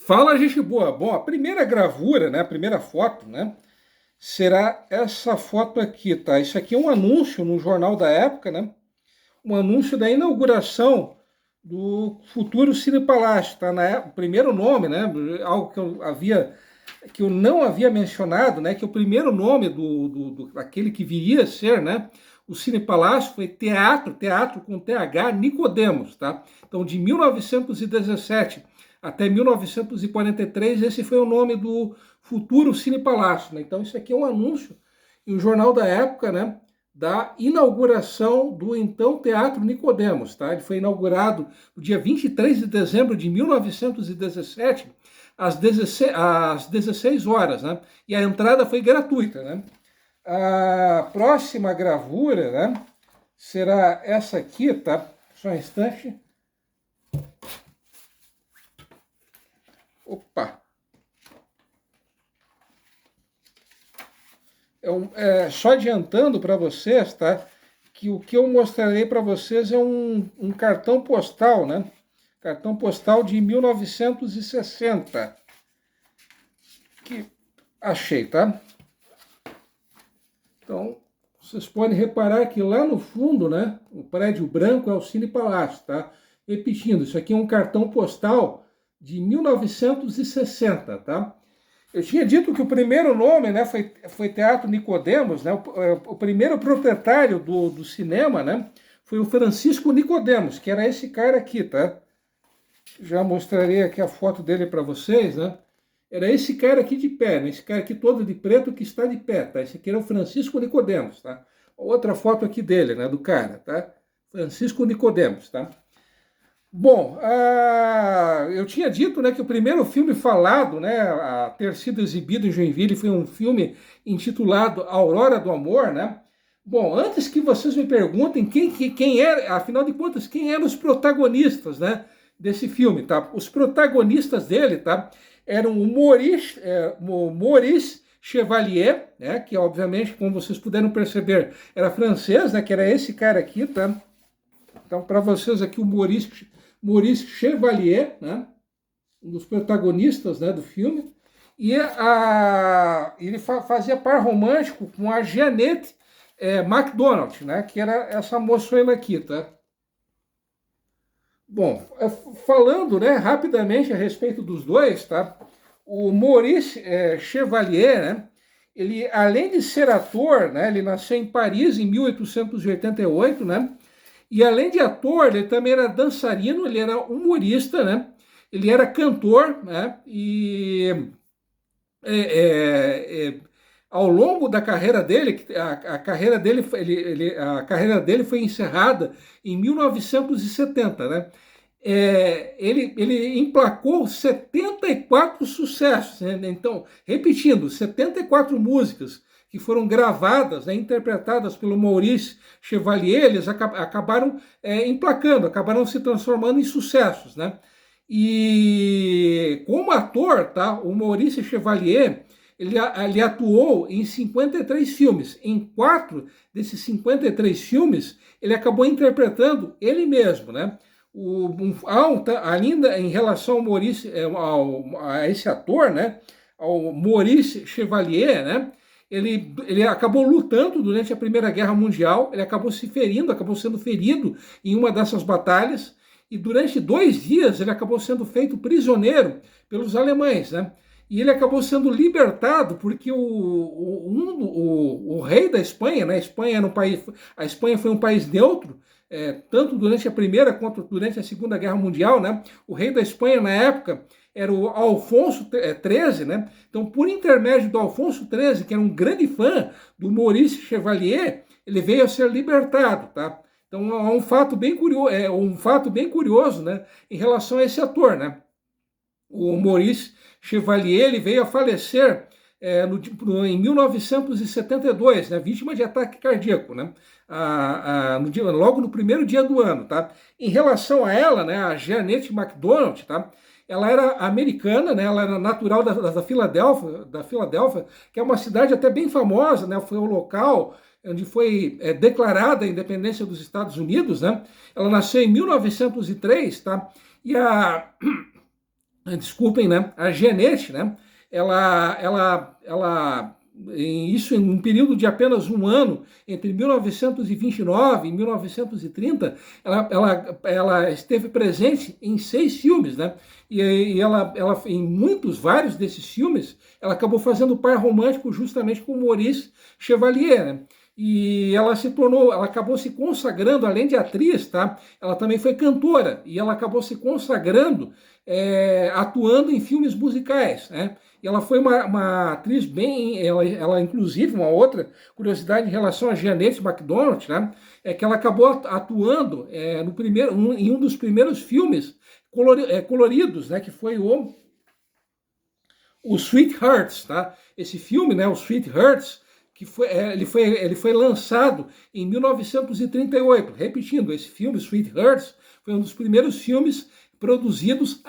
Fala, gente boa. Bom, a primeira gravura, né, a primeira foto, né, será essa foto aqui, tá? Isso aqui é um anúncio no jornal da época, né? Um anúncio da inauguração do futuro Cine Palácio, tá? O primeiro nome, né? Algo que eu não havia mencionado, né? Que o primeiro nome daquele que viria a ser, né? O Cine Palácio foi Teatro com TH Nicodemos, tá? Então, de 1917 até 1943, esse foi o nome do futuro Cine Palácio, né? Então, isso aqui é um anúncio em um jornal da época, né? Da inauguração do então Teatro Nicodemos, tá? Ele foi inaugurado no dia 23 de dezembro de 1917, às 16 horas, né? E a entrada foi gratuita, né? A próxima gravura, né, será essa aqui, tá? Só um instante. Opa! Só adiantando para vocês, tá? Que o que eu mostrarei para vocês é um cartão postal, né? Cartão postal de 1960. Que achei, tá? Então, vocês podem reparar que lá no fundo, né? O prédio branco é o Cine Palácio, tá? Repetindo, isso aqui é um cartão postal de 1960, tá? Eu tinha dito que o primeiro nome, né, foi Teatro Nicodemos, né? O primeiro proprietário do cinema, né, foi o Francisco Nicodemos, que era esse cara aqui, tá? Já mostrarei aqui a foto dele para vocês, né? Era esse cara aqui de pé, né? Esse cara aqui todo de preto que está de pé, tá? Esse aqui era o Francisco Nicodemos, tá? Outra foto aqui dele, né, do cara, tá? Francisco Nicodemos, tá? Bom, eu tinha dito, né, que o primeiro filme falado, né, a ter sido exibido em Joinville foi um filme intitulado Aurora do Amor, né? Bom, antes que vocês me perguntem quem era, afinal de contas, quem eram os protagonistas, né, desse filme, tá? Os protagonistas dele, tá, eram o Maurice Chevalier, né, que obviamente, como vocês puderam perceber, era francês, né, que era esse cara aqui, tá? Então, para vocês aqui, o Maurice Chevalier, né? Um dos protagonistas, né, do filme. E ele fazia par romântico com a Jeanette MacDonald, né? Que era essa moçoila aqui, tá? Bom, falando, né, rapidamente a respeito dos dois, tá? O Maurice Chevalier, né? Ele, além de ser ator, né? Ele nasceu em Paris em 1888, né? E além de ator, ele também era dançarino, ele era humorista, né? Ele era cantor, né? E é, é, é, ao longo da carreira dele, a carreira dele, a carreira dele foi encerrada em 1970, né? Ele emplacou 74 sucessos, né? Então, repetindo, 74 músicas que foram gravadas, né, interpretadas pelo Maurice Chevalier, eles acabaram emplacando, acabaram se transformando em sucessos, né? E como ator, tá, o Maurice Chevalier, ele atuou em 53 filmes. Em 4 desses 53 filmes, ele acabou interpretando ele mesmo, né? Ainda em relação ao Maurice, a esse ator, né? Ao Maurice Chevalier, né? Ele acabou lutando durante a Primeira Guerra Mundial, ele acabou sendo ferido em uma dessas batalhas, e durante 2 dias ele acabou sendo feito prisioneiro pelos alemães, né? E ele acabou sendo libertado porque o rei da Espanha, né? A Espanha foi um país neutro, tanto durante a Primeira quanto durante a Segunda Guerra Mundial, né? O rei da Espanha na época era o Alfonso XIII, né? Então, por intermédio do Alfonso XIII, que era um grande fã do Maurice Chevalier, ele veio a ser libertado, tá? Então, é um fato bem curioso, né, em relação a esse ator, né? O Maurice Chevalier, ele veio a falecer em 1972, né, vítima de ataque cardíaco, né, logo no primeiro dia do ano, tá? Em relação a ela, né, a Jeanette MacDonald, tá? Ela era americana, né, ela era natural da Filadélfia, que é uma cidade até bem famosa, né, foi o local onde foi declarada a independência dos Estados Unidos, né? Ela nasceu em 1903, tá? E desculpem, né, a Jeanette, né, isso em um período de apenas um ano, entre 1929 e 1930, ela esteve presente em 6 filmes, né? Em vários desses filmes, ela acabou fazendo par romântico justamente com Maurice Chevalier, né? E ela acabou se consagrando, além de atriz, tá? Ela também foi cantora, e ela acabou se consagrando atuando em filmes musicais, né? E ela foi uma atriz bem. Inclusive, uma outra curiosidade em relação a Jeanette MacDonald, né? É que ela acabou atuando em um dos primeiros filmes coloridos, né? Que foi o Sweethearts, tá? Esse filme, né? O Sweethearts, ele foi lançado em 1938. Repetindo, esse filme, Sweethearts, foi um dos primeiros filmes produzidos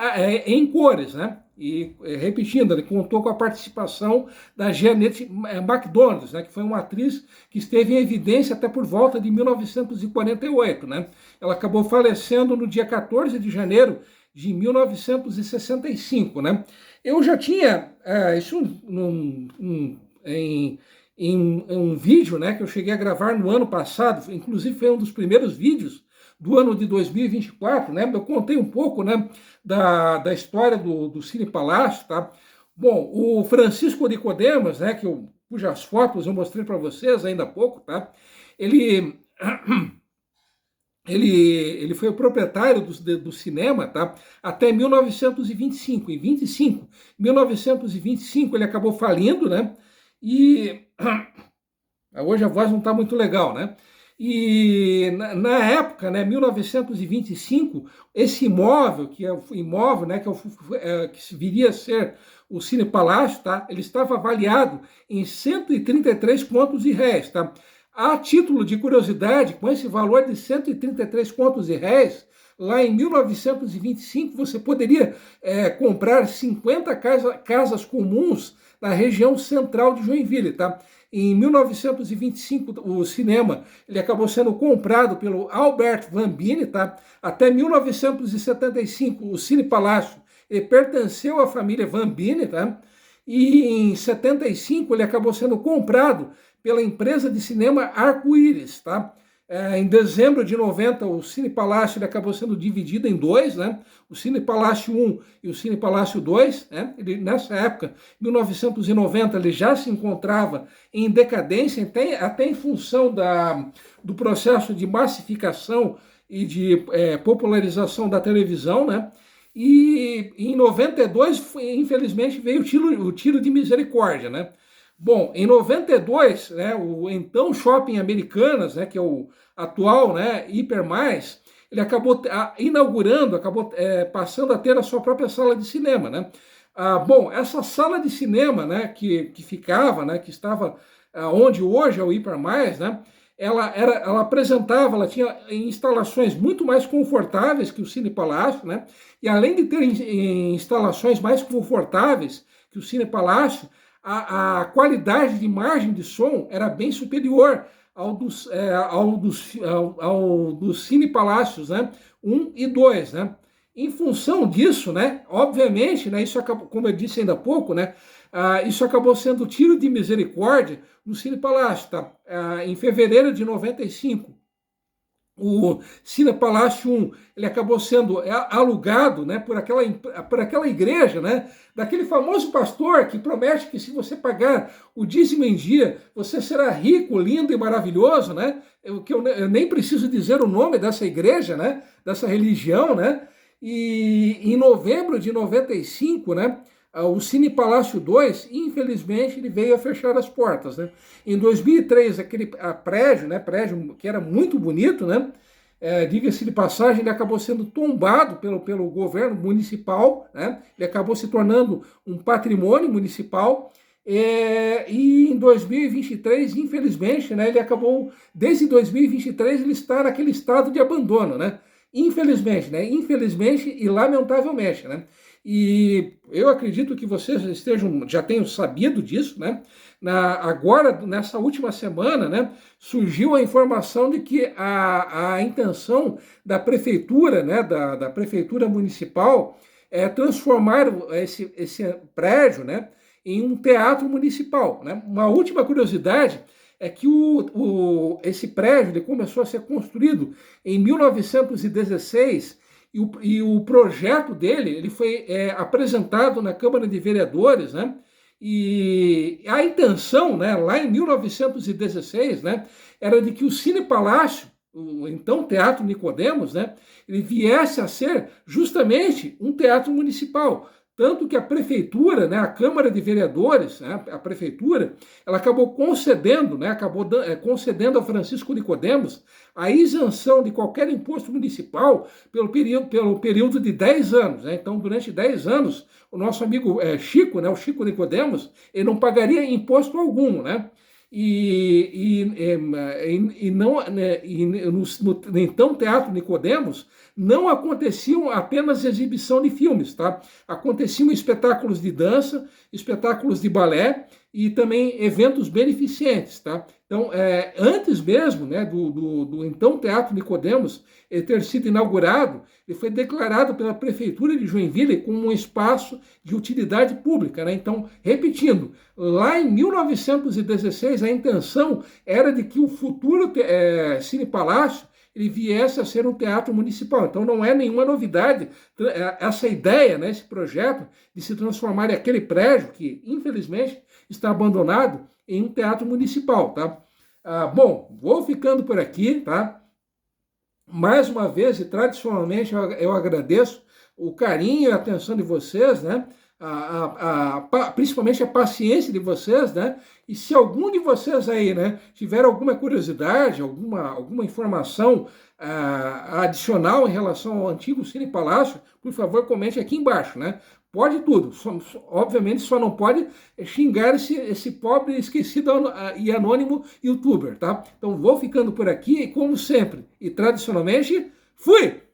em cores, né? E repetindo, ele contou com a participação da Jeanette MacDonald, né, que foi uma atriz que esteve em evidência até por volta de 1948, né? Ela acabou falecendo no dia 14 de janeiro de 1965, né? Eu já tinha isso em um vídeo, né, que eu cheguei a gravar no ano passado, inclusive foi um dos primeiros vídeos do ano de 2024, né? Eu contei um pouco, né, da história do Cine Palácio, tá? Bom, o Francisco Nicodemus, né, cujas fotos eu mostrei para vocês ainda há pouco, tá? Ele ele foi o proprietário do cinema, tá? Até 1925. Em 1925 ele acabou falindo, né? E hoje a voz não está muito legal, né? E na época, né, 1925, esse imóvel, que é o imóvel, né, que viria a ser o Cine Palácio, tá? Ele estava avaliado em 133 contos de réis, tá? A título de curiosidade, com esse valor de 133 contos de réis, lá em 1925 você poderia comprar 50 casas comuns na região central de Joinville, tá? Em 1925, o cinema ele acabou sendo comprado pelo Albert Vambini, tá? Até 1975, o Cine Palácio pertenceu à família Vambini, tá? E em 75 ele acabou sendo comprado pela empresa de cinema Arco-Íris, tá? Em dezembro de 90, o Cine Palácio ele acabou sendo dividido em dois, né? O Cine Palácio 1 e o Cine Palácio 2, né? Nessa época, 1990, ele já se encontrava em decadência, até em função do processo de massificação e de popularização da televisão, né? E em 92, infelizmente, veio o tiro de misericórdia, né? Bom, em 92, né, o então Shopping Americanas, né, que é o atual, né, Hipermais, ele acabou inaugurando, passando a ter a sua própria sala de cinema, né? Bom, essa sala de cinema, né, que ficava, né, que estava onde hoje é o Hipermais, né? Ela tinha instalações muito mais confortáveis que o Cine Palácio, né? E além de ter instalações mais confortáveis que o Cine Palácio, a qualidade de imagem de som era bem superior ao dos Cine Palácios, né? 1 e 2, né? Em função disso, né? Obviamente, né? Isso acabou, como eu disse ainda há pouco, né? Isso acabou sendo tiro de misericórdia no Cine Palácio, tá? Em fevereiro de 95. O Cine Palácio 1, ele acabou sendo alugado, né, por aquela igreja, né, daquele famoso pastor que promete que se você pagar o dízimo em dia, você será rico, lindo e maravilhoso, né? Eu nem preciso dizer o nome dessa igreja, né, dessa religião, né? E em novembro de 95, né, o Cine Palácio 2, infelizmente, ele veio a fechar as portas, né? Em 2003, aquele prédio, né, prédio que era muito bonito, né? Diga-se de passagem, ele acabou sendo tombado pelo governo municipal, né? Ele acabou se tornando um patrimônio municipal. E em 2023, infelizmente, né, desde 2023, ele está naquele estado de abandono, né? Infelizmente, né? Infelizmente e lamentavelmente, né? E eu acredito que vocês já tenham sabido disso, né? Agora, nessa última semana, né, surgiu a informação de que a intenção da prefeitura, né, da prefeitura municipal, transformar esse prédio, né, em um teatro municipal, né? Uma última curiosidade é que esse prédio ele começou a ser construído em 1916 e o projeto dele ele foi apresentado na Câmara de Vereadores, né? E a intenção, né, lá em 1916, né, era de que o Cine Palácio, o então Teatro Nicodemos, né, ele viesse a ser justamente um teatro municipal. Tanto que a prefeitura, né, a Câmara de Vereadores, né, a prefeitura, ela acabou concedendo, né, concedendo a Francisco Nicodemos a isenção de qualquer imposto municipal pelo período de 10 anos. Né? Então, durante 10 anos, o nosso amigo Chico, né, o Chico Nicodemos, ele não pagaria imposto algum, né? No então Teatro Nicodemos não aconteciam apenas exibição de filmes, tá? Aconteciam espetáculos de dança, espetáculos de balé e também eventos beneficentes, tá? Então, antes mesmo, né, do então Teatro Nicodemos ter sido inaugurado, ele foi declarado pela Prefeitura de Joinville como um espaço de utilidade pública, né? Então, repetindo, lá em 1916 a intenção era de que o futuro Cine Palácio ele viesse a ser um teatro municipal. Então não é nenhuma novidade essa ideia, né, esse projeto de se transformar aquele prédio, que infelizmente está abandonado, em um teatro municipal. Tá? Bom, vou ficando por aqui. Tá? Mais uma vez, e tradicionalmente, eu agradeço o carinho e a atenção de vocês, né? Principalmente a paciência de vocês, né? E se algum de vocês aí, né, tiver alguma curiosidade, alguma informação adicional em relação ao antigo Cine Palácio, por favor, comente aqui embaixo, né? Pode tudo, obviamente só não pode xingar esse pobre, esquecido e anônimo youtuber, tá? Então vou ficando por aqui e como sempre, e tradicionalmente, fui!